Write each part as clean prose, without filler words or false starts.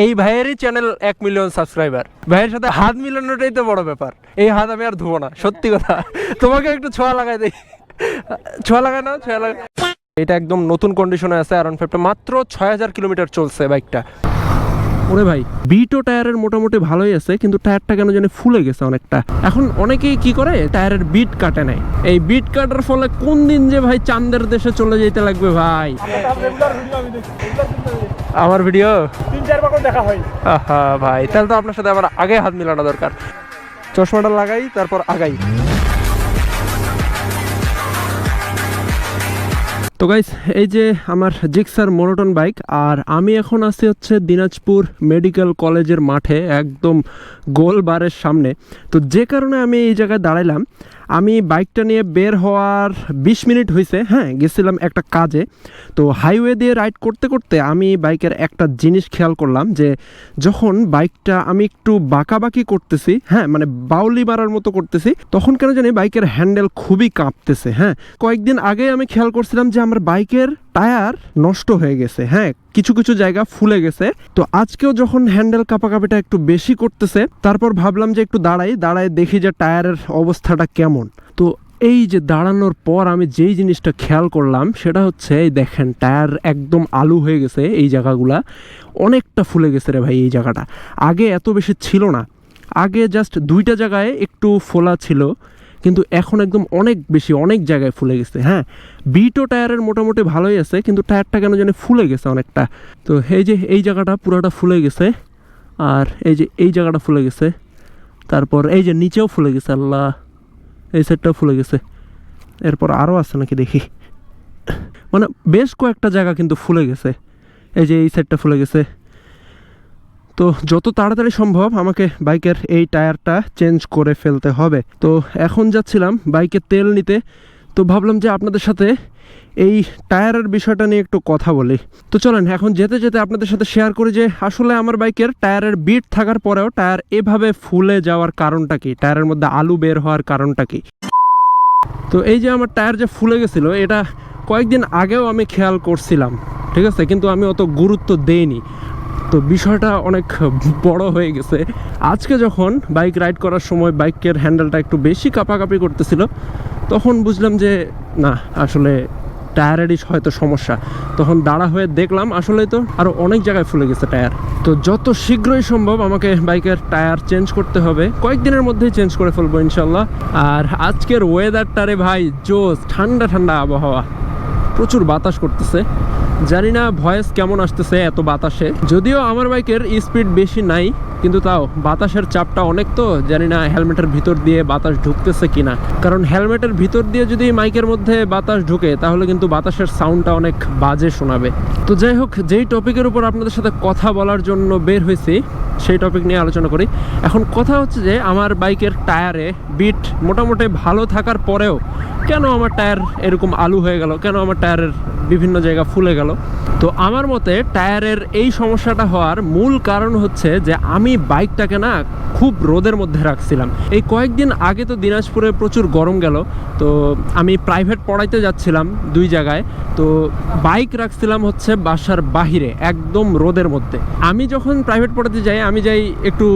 এই ভাইয়েরই channel 1 million subscriber. ভাইয়ের সাথে হাত মিলানোটাই তো বড় ব্যাপার। এই হাত আমি আর ধুবো না, সত্যি কথা। তোমাকে একটু ছোঁয়া লাগাই দেই, ছোঁয়া লাগায় না, ছোঁয়া লাগায়। এটা একদম নতুন কন্ডিশনে আছে। R15 মাত্র 6000 কিলোমিটার চলছে বাইকটা। ওরে ভাই, বিটো টায়ারের মোটামুটি ভালোই আছে, কিন্তু টায়ারটা কেন জানি ফুলে গেছে অনেকটা। এখন অনেকেই কি করে, টায়ারের বিট কাটে নাই। এই বিট কাটার ফলে কোন দিন যে ভাই চাঁদের দেশে চলে যেতে লাগবে ভাই। আমার ভিডিও 3-4 বার দেখা হয়। আহা ভাই, তাহলে তো আপনার সাথে আমার আগে হাত মিলানো দরকার। চশমাটা লাগাই, তারপর আগাই। তো গাইস, এই যে আমার জিক্সার মোনোটন বাইক, আর আমি এখন আছি হচ্ছে দিনাজপুর মেডিকেল কলেজের মাঠে, একদম গোল বারের সামনে। তো যে কারণে আমি এই জায়গায় দাঁড়াইলাম, আমি বাইকটা নিয়ে বের হওয়ার 20 মিনিট হয়েছে। হ্যাঁ, গেছিলাম একটা কাজে। তো হাইওয়ে দিয়ে রাইড করতে করতে আমি বাইকের একটা জিনিস খেয়াল করলাম, যে যখন বাইকটা আমি একটু বাঁকাবাকি করতেছি, হ্যাঁ মানে বাউলি মারার মতো করতেছি, তখন কেন জানি বাইকের হ্যান্ডেল খুবই কাঁপতেছে। হ্যাঁ, কয়েকদিন আগে আমি খেয়াল করছিলাম যে আমার বাইকের টায়ার নষ্ট হয়ে গেছে, হ্যাঁ কিছু কিছু জায়গা ফুলে গেছে। তো আজকেও যখন হ্যান্ডেল কাঁপাকাঁপিটা একটু বেশি করতেছে, তারপর ভাবলাম যে একটু দাঁড়ায় দেখি যে টায়ারের অবস্থাটা কেমন। তো এই যে দাঁড়ানোর পর আমি যেই জিনিসটা খেয়াল করলাম, সেটা হচ্ছে এই দেখেন, টায়ার একদম আলু হয়ে গেছে। এই জায়গাগুলা অনেকটা ফুলে গেছে রে ভাই। এই জায়গাটা আগে এত বেশি ছিল না, আগে জাস্ট 2টা জায়গায় একটু ফোলা ছিল, কিন্তু এখন একদম অনেক বেশি, অনেক জায়গায় ফুলে গেছে। হ্যাঁ, বিটো টায়ারের মোটামুটি ভালোই আছে, কিন্তু টায়ারটা কেন জানি ফুলে গেছে অনেকটা। তো এই যে এই জায়গাটা পুরোটা ফুলে গেছে, আর এই যে এই জায়গাটা ফুলে গেছে, তারপর এই যে নিচেও ফুলে গেছে, আল্লাহ এই সাইডটাও ফুলে গেছে। এরপর আরও আছে নাকি দেখি, মানে বেশ কয়েকটা জায়গা কিন্তু ফুলে গেছে। এই যে এই সাইডটা ফুলে গেছে। তো যত তাড়াতাড়ি সম্ভব আমাকে বাইকের এই টায়ারটা চেঞ্জ করে ফেলতে হবে। তো এখন যাচ্ছিলাম বাইকে তেল নিতে। তো ভাবলাম যে আপনাদের সাথে এই টায়ারের বিষয়টা নিয়ে একটু কথা বলি। তো চলেন এখন যেতে যেতে আপনাদের সাথে শেয়ার করি যে আসলে আমার বাইকের টায়ারের বিট থাকার পরেও টায়ার এভাবে ফুলে যাওয়ার কারণটা কি, টায়ারের মধ্যে আলু বের হওয়ার কারণটা কি। তো এই যে আমার টায়ার যে ফুলে গেছিলো, এটা কয়েকদিন আগেও আমি খেয়াল করছিলাম, ঠিক আছে, কিন্তু আমি অত গুরুত্ব দেইনি। তো বিষয়টা অনেক বড় হয়ে গেছে। আজকে যখন বাইক রাইড করার সময় বাইকের হ্যান্ডেলটা একটু বেশি কাঁপাকাঁপি করতেছিল, তখন বুঝলাম যে না, আসলে টায়ারেরই হয়তো সমস্যা। তখন দাঁড়া হয়ে দেখলাম আসলে তো আরও অনেক জায়গায় ফুলে গেছে টায়ার। তো যত শীঘ্রই সম্ভব আমাকে বাইকের টায়ার চেঞ্জ করতে হবে, কয়েকদিনের মধ্যেই চেঞ্জ করে ফেলবো ইনশাল্লাহ। আর আজকের ওয়েদারটারে ভাই জোস, ঠান্ডা ঠান্ডা আবহাওয়া, প্রচুর বাতাস করতেছে। জানি না ভয়েস কেমন আসতেছে এত বাতাসে, যদিও আমার বাইকের স্পিড বেশি নাই, কিন্তু তাও বাতাসের চাপটা অনেক। তো জানি না হেলমেটের ভিতর দিয়ে বাতাস ঢুকতেছে কিনা, কারণ হেলমেটের ভিতর দিয়ে যদি মাইকের মধ্যে বাতাস ঢুকে, তাহলে কিন্তু বাতাসের সাউন্ডটা অনেক বাজে শোনাবে। তো যাই হোক, যেই টপিকের উপর আপনাদের সাথে কথা বলার জন্য বের হয়েছি, সেই টপিক নিয়ে আলোচনা করি। এখন কথা হচ্ছে যে আমার বাইকের টায়ারে বিট মোটামুটি ভালো থাকার পরেও কেন আমার টায়ার এরকম আলু হয়ে গেল, কেন আমার টায়ারের বিভিন্ন জায়গা ফুলে গেল। তো আমার মতে টায়ারের এই সমস্যাটা হওয়ার মূল কারণ হচ্ছে যে আমি বাইকটাকে না খুব রোদের মধ্যে রাখছিলাম। এই কয়েকদিন আগে তো দিনাজপুরে প্রচুর গরম গেল, তো আমি প্রাইভেট পড়াইতে যাচ্ছিলাম 2 জায়গায়। তো বাইক রাখছিলাম হচ্ছে বাসার বাহিরে, একদম রোদের মধ্যে। আমি যখন প্রাইভেট পড়াতে যাই, আমি যাই একটু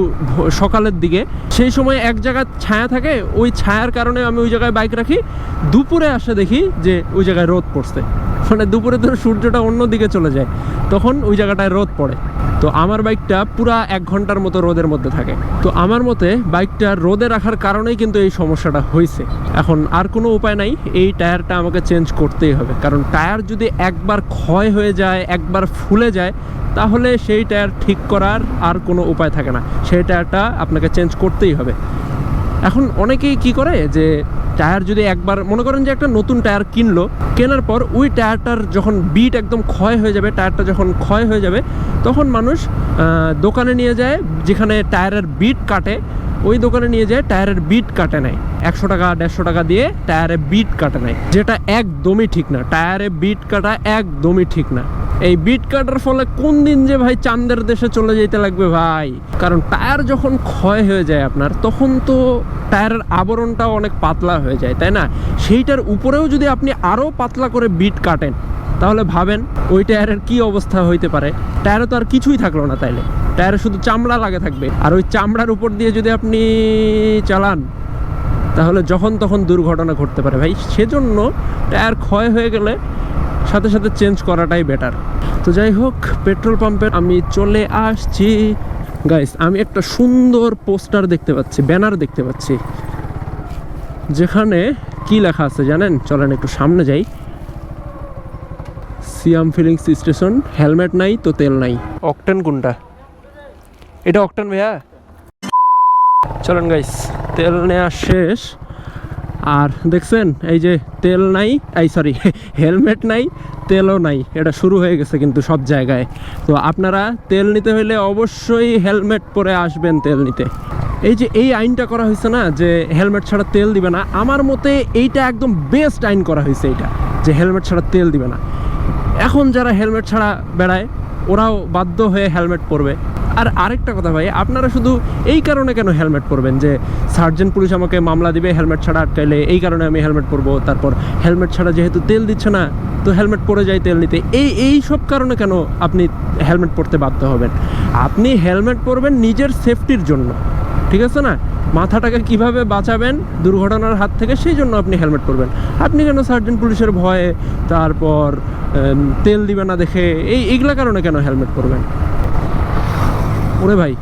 সকালের দিকে, সেই সময় এক জায়গায় ছায়া থাকে, ওই ছায়ার কারণে আমি ওই জায়গায় বাইক রাখি। দুপুরে আসে দেখি যে ওই জায়গায় রোদ পড়ছে, মানে দুপুরে ধরে সূর্যটা অন্য দিকে চলে যায়, তখন ওই জায়গাটায় রোদ পড়ে। তো আমার বাইকটা পুরা 1 ঘন্টার মতো রোদের মধ্যে থাকে। তো আমার মতে বাইকটা রোদে রাখার কারণেই কিন্তু এই সমস্যাটা হয়েছে। এখন আর কোনো উপায় নাই, এই টায়ারটা আমাকে চেঞ্জ করতেই হবে, কারণ টায়ার যদি একবার ক্ষয় হয়ে যায়, একবার ফুলে যায়, তাহলে সেই টায়ার ঠিক করার আর কোনো উপায় থাকে না, সেই টায়ারটা আপনাকে চেঞ্জ করতেই হবে। এখন অনেকেই কি করে যে টায়ার যদি একবার, মনে করেন যে একটা নতুন টায়ার কিনলো, কেনার পর ওই টায়ারটার যখন বিট একদম ক্ষয় হয়ে যাবে, টায়ারটা যখন ক্ষয় হয়ে যাবে, তখন মানুষ দোকানে নিয়ে যায়, যেখানে টায়ারের বিট কাটে, ওই দোকানে নিয়ে যায় টায়ারের বিট কাটে নেয়। 100 টাকা 150 টাকা দিয়ে টায়ারে বিট কাটে নেয়, যেটা একদমই ঠিক না। টায়ারে বিট কাটা একদমই ঠিক না। এই বিট কাটার ফলে কোন দিন যে ভাই চাঁদের দেশে চলে যেতে লাগবে ভাই। কারণ টায়ার যখন ক্ষয় হয়ে যায় আপনার, তখন তো টায়ারের আবরণটাও অনেক পাতলা হয়ে যায়, তাই না? সেইটার উপরেও যদি আপনি আরও পাতলা করে বিট কাটেন, তাহলে ভাবেন ওই টায়ারের কি অবস্থা হইতে পারে। টায়ারে তো আর কিছুই থাকলো না, তাইলে টায়ারে শুধু চামড়া লাগে থাকবে। আর ওই চামড়ার উপর দিয়ে যদি আপনি চালান তাহলে যখন তখন দুর্ঘটনা ঘটতে পারে ভাই। সেজন্য টায়ার ক্ষয় হয়ে গেলে সাথে সাথে চেঞ্জ করাটাই বেটার। তো যাই হোক, পেট্রোল পাম্পে আমি চলে আসছি। গাইস, আমি একটা সুন্দর পোস্টার দেখতে পাচ্ছি, ব্যানার দেখতে পাচ্ছি, যেখানে কি লেখা আছে জানেন? চলেন একটু সামনে যাই। সিয়াম ফিলিংস স্টেশন, হেলমেট নাই তো তেল নাই। অকটেন কোনটা? এটা অকটেন ভাইয়া? চলেন গাইস, তেল নেওয়া শেষ। আর দেখছেন এই যে তেল নাই, এই সরি হেলমেট নাই, তেলও নাই, এটা শুরু হয়ে গেছে কিন্তু সব জায়গায়। তো আপনারা তেল নিতে হলে অবশ্যই হেলমেট পরে আসবেন তেল নিতে। এই যে এই আইনটা করা হয়েছে না, যে হেলমেট ছাড়া তেল দিবে না, আমার মতে এইটা একদম বেস্ট আইন করা হয়েছে, এইটা যে হেলমেট ছাড়া তেল দিবে না। এখন যারা হেলমেট ছাড়া বেড়ায় ওরাও বাধ্য হয়ে হেলমেট পরবে। আর আরেকটা কথা ভাই, আপনারা শুধু এই কারণে কেন হেলমেট পরবেন যে সার্জেন্ট পুলিশ আমাকে মামলা দিবে হেলমেট ছাড়া আটকাইলে, এই কারণে আমি হেলমেট পরবো। তারপর হেলমেট ছাড়া যেহেতু তেল দিচ্ছে না, তো হেলমেট পরে যাই তেল নিতে, এই সব কারণে কেন আপনি হেলমেট পরতে বাধ্য হবেন? আপনি হেলমেট পরবেন নিজের সেফটির জন্য, ঠিক আছে না? মাথাটাকে কিভাবে বাঁচাবেন দুর্ঘটনার হাত থেকে, সেই জন্য আপনি হেলমেট পরবেন। আপনি কেন সার্জেন্ট পুলিশের ভয়ে, তারপর তেল দিবে না দেখে, এইগুলা কারণে কেন হেলমেট পরবেন? ওরে ভাই,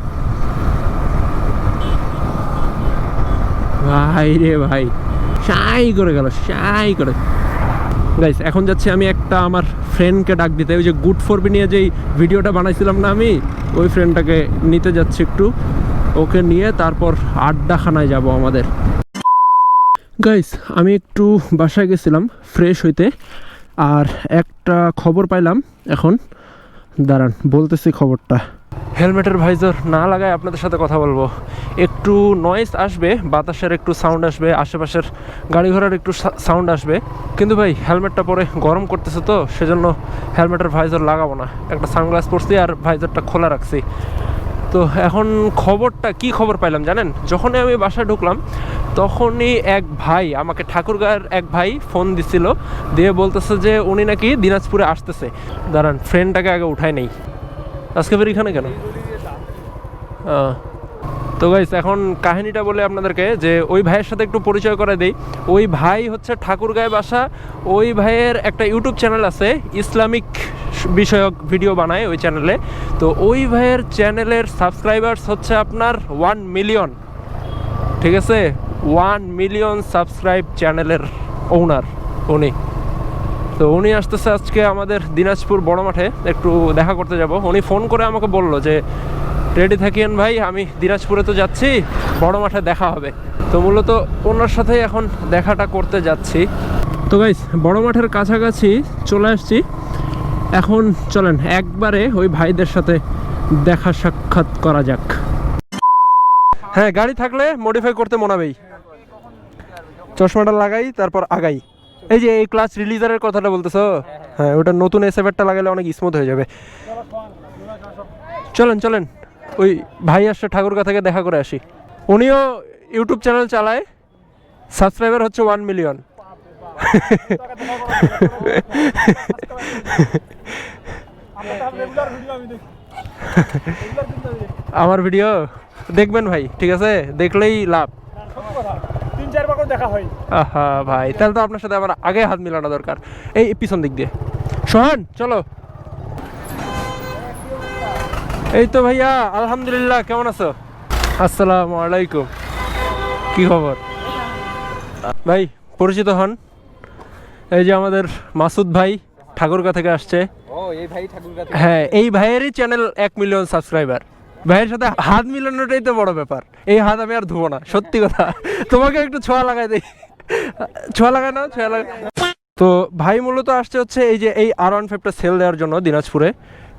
ভাই রে ভাই, শাই করে গেল, শাই করে। গাইস, এখন যাচ্ছি আমি একটা আমার ফ্রেন্ডকে ডাক দিতে। ওই যে গুড ফরবি নিয়ে যেই ভিডিওটা বানাইছিলাম না আমি, ওই ফ্রেন্ডটাকে নিতে যাচ্ছি একটু। ওকে নিয়ে তারপর আড্ডাখানায় যাব আমাদের। গাইস, আমি একটু বাসায় গেছিলাম ফ্রেশ হইতে, আর একটা খবর পাইলাম এখন। দাঁড়ান, বলতেছি খবরটা। হেলমেটের ভাইজার না লাগায় আপনাদের সাথে কথা বলবো। একটু নয়েজ আসবে, বাতাসের একটু সাউন্ড আসবে, আশেপাশের গাড়ি ঘোড়ার একটু সাউন্ড আসবে, কিন্তু ভাই হেলমেটটা পরে গরম করতেছে, তো সেজন্য হেলমেটের ভাইজার লাগাবো না। একটা সানগ্লাস পরছি আর ভাইজারটা খোলা রাখছি। তো এখন খবরটা কি খবর পাইলাম জানেন? যখনই আমি বাসায় ঢুকলাম তখনই এক ভাই আমাকে, ঠাকুরগাঁয়ের এক ভাই ফোন দিছিল, দিয়ে বলতেছে যে উনি নাকি দিনাজপুরে আসতেছে। দাঁড়ান, ফ্রেন্ডটাকে আগে উঠাই নেই। আজকে বের এখানে কেন? তো গাইস, এখন কাহিনীটা বলে আপনাদেরকে, যে ওই ভাইয়ের সাথে একটু পরিচয় করে দেই। ওই ভাই হচ্ছে ঠাকুরগাঁয়ে বাসা। ওই ভাইয়ের একটা ইউটিউব চ্যানেল আছে, ইসলামিক বিষয়ক ভিডিও বানায় ওই চ্যানেলে। তো ওই ভাইয়ের চ্যানেলের সাবস্ক্রাইবার্স হচ্ছে আপনার 1 মিলিয়ন, ঠিক আছে? 1 মিলিয়ন সাবস্ক্রাইব চ্যানেলের ওনার উনি। তো উনি আসতেছে আজকে আমাদের দিনাজপুর বড় মাঠে, একটু দেখা করতে যাব। উনি ফোন করে আমাকে বললো যে রেডি থাকিয়েন ভাই, আমি দিনাজপুরে তো যাচ্ছি, বড় মাঠে দেখা হবে। তো মূলত ওনার সাথেই এখন দেখাটা করতে যাচ্ছি। তো গাইস, বড় মাঠের কাছাকাছি চলে আসছি। এখন চলেন একবারে ওই ভাইদের সাথে দেখা সাক্ষাৎ করা যাক। হ্যাঁ, গাড়ি থাকলে মডিফাই করতে মনাবেই। চশমাটা লাগাই, তারপর আগাই। এই যে এই ক্লাচ রিলিজারের কথাটা বলতেছো, হ্যাঁ, ওটা নতুন এসএফটা লাগালে অনেক স্মুথ হয়ে যাবে। চলেন চলেন, ওই ভাই আসছে ঠাকুরগাঁ থেকে, দেখা করে আসি। উনিও ইউটিউব চ্যানেল চালায়, সাবস্ক্রাইবার হচ্ছে 1 মিলিয়ন। আমার ভিডিও দেখবেন ভাই, ঠিক আছে? দেখলেই লাভ। 3-4 বার দেখা হয়। আহা ভাই, তাহলে তো আপনার সাথে আমার আগে হাত মিলানো দরকার। এই পিছন দিক দিয়ে সোহান, চলো। এই তো ভাইয়া, আলহামদুলিল্লাহ, কেমন আছো? আসসালামু আলাইকুম, কি খবর ভাই? পরিচিত হন, এই যে আমাদের মাসুদ ভাই ঠাকুরগাঁ থেকে আসছে। হ্যাঁ, এই ভাইয়েরই চ্যানেল 1 মিলিয়ন সাবস্ক্রাইবার। ভাইয়ের সাথে হাত মিলানোটাই তো বড় ব্যাপার। এই হাত আমি আর ধুবো না, সত্যি কথা। তোমাকে একটু ছোঁয়া লাগাই দেই। ছোঁয়া লাগায় না, ছোঁয়া লাগায়। তো ভাই মূলত আসছে হচ্ছে এই যে এই R15টা সেল দেওয়ার জন্য দিনাজপুরে,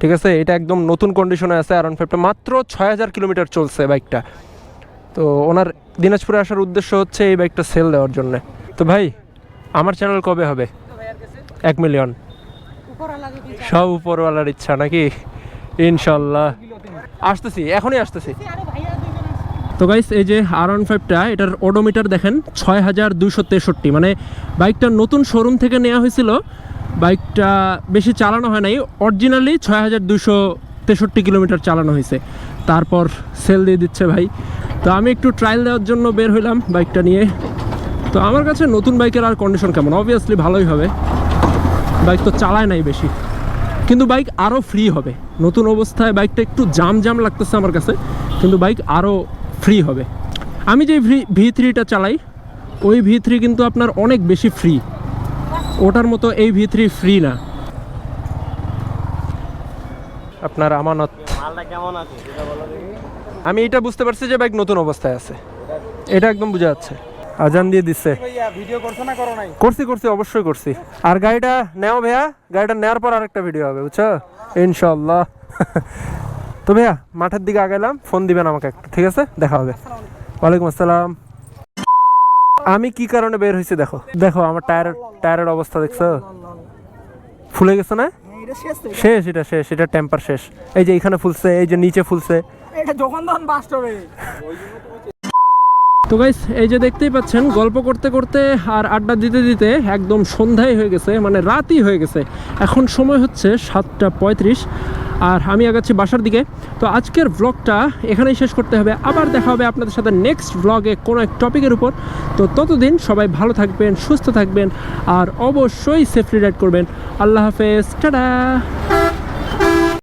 ঠিক আছে? এটা একদম নতুন কন্ডিশনে আছে। R15টা মাত্র 6000 কিলোমিটার চলছে বাইকটা। তো ওনার দিনাজপুরে আসার উদ্দেশ্য হচ্ছে এই বাইকটা সেল দেওয়ার জন্য। তো ভাই, আমার চ্যানেল কবে হবে 1 মিলিয়ন? সব উপরওয়ালার ইচ্ছা নাকি? ইনশাল্লাহ আসতেছি, এখনই আসতেছি। তো গাইস, এই যে R15টা, এটার ওডোমিটার দেখেন 6263, মানে বাইকটা নতুন শোরুম থেকে নেওয়া হয়েছিল বাইকটা বেশি চালানো হয় নাই, অরিজিনালি 6263 কিলোমিটার চালানো হয়েছে, তারপর সেল দিয়ে দিচ্ছে ভাই। তো আমি একটু ট্রায়াল দেওয়ার জন্য বের হইলাম বাইকটা নিয়ে। তো আমার কাছে নতুন বাইকের আর কন্ডিশন কেমন, অবভিয়াসলি ভালোই হবে, বাইক তো চালায় নাই বেশি, কিন্তু বাইক আরও ফ্রি হবে। নতুন অবস্থায় বাইকটা একটু জাম জাম লাগতেছে আমার কাছে, কিন্তু বাইক আরও ফ্রি হবে। আমি যে V3টা চালাই, ওই V3 কিন্তু আপনার অনেক বেশি ফ্রি, ওটার মতো এই V3 ফ্রি না। আপনার আমানত মালটা কেমন আছে সেটা বলো দেখি। আমি এটা বুঝতে পারছি যে বাইক নতুন অবস্থায় আছে, এটা একদম বোঝা যাচ্ছে। আজান দিয়ে দিচ্ছে। ভাইয়া ভিডিও করছো না করো নাই? করছি অবশ্যই করছি। আর গাড়িটা নেও ভাইয়া, গাড়িটা নেওয়ার পর আরেকটা ভিডিও হবে, বুঝছো, ইনশাল্লাহ। তো ভাইয়া মাঠের দিকে আগাইলাম, ফোন দিবেন আমাকে একটু, ঠিক আছে? দেখা হবে। ওয়ালাইকুম আসসালাম। আমি কি কারণে বের হয়েছি দেখো, দেখো আমার টায়ারের অবস্থা দেখছো, ফুলে গেছে না? এটা শেষ তো, শেষ, এটা শেষ, এটা টেম্পার শেষ। এই যে এখানে ফুলছে, এই যে নিচে ফুলছে। এটা যখন তখন বাস্ট হবে। তো গাইস, এই যে দেখতেই পাচ্ছেন, গল্প করতে করতে আর আড্ডা দিতে দিতে একদম সন্ধ্যায় হয়ে গেছে, মানে রাতই হয়ে গেছে। এখন সময় হচ্ছে 7:35 আর আমি আগাচ্ছি বাসার দিকে। তো আজকের ব্লগটা এখানেই শেষ করতে হবে, আবার দেখা হবে আপনাদের সাথে নেক্সট ব্লগে কোনো এক টপিকের উপর। তো ততদিন সবাই ভালো থাকবেন, সুস্থ থাকবেন, আর অবশ্যই সেফটি রাইড করবেন। আল্লাহ হাফেজ, টাটা।